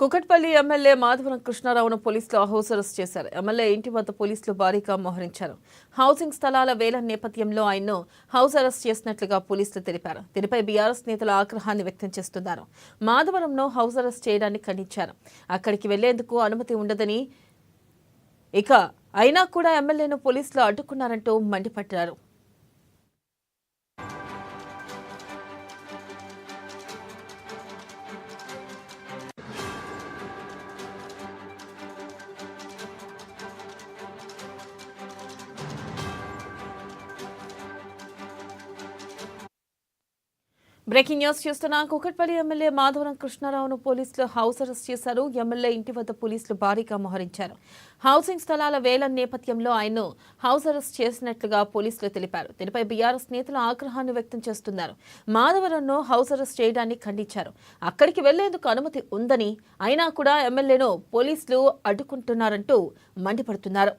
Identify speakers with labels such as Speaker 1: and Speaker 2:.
Speaker 1: Kukatpally MLA Madhavaram కృష్ణారావును పోలీసులు house arrest చేశారు. MLA ఇంటి వద్ద పోలీసులు భారీగా మోహరించారు. హౌసింగ్ స్థలాల వేలం నేపథ్యంలో ఆయన్ను హౌస్ అరెస్ట్ చేసినట్లుగా పోలీసులు తెలిపారు. దీనిపై బీఆర్ఎస్ నేతలు ఆగ్రహాన్ని వ్యక్తం చేస్తున్నారు. మాధవరంను హౌస్ అరెస్ట్ చేయడాన్ని ఖండించారు. అక్కడికి వెళ్లేందుకు అనుమతి ఉండదని, అయినా కూడా ఎమ్మెల్యేను పోలీసులు అడ్డుకున్నారంటూ మండిపడ్డారు. బ్రేకింగ్ న్యూస్ చూస్తున్నాం. కుకట్పల్లి ఎమ్మెల్యే మాధవరం కృష్ణారావును పోలీసులు హౌస్ అరెస్ట్ చేశారు. ఎమ్మెల్యే ఇంటి వద్ద పోలీసులు భారీగా మోహరించారు. హౌసింగ్ స్థలాల వేలం నేపథ్యంలో ఆయన్ను హౌస్ అరెస్ట్ చేసినట్లుగా పోలీసులు తెలిపారు. దీనిపై బీఆర్ఎస్ నేతలు ఆగ్రహాన్ని వ్యక్తం చేస్తున్నారు. మాధవరంను హౌస్ అరెస్ట్ చేయడాన్ని ఖండించారు. అక్కడికి వెళ్లేందుకు అనుమతి ఉందని, అయినా కూడా ఎమ్మెల్యేను పోలీసులు అడ్డుకుంటున్నారంటూ మండిపడుతున్నారు.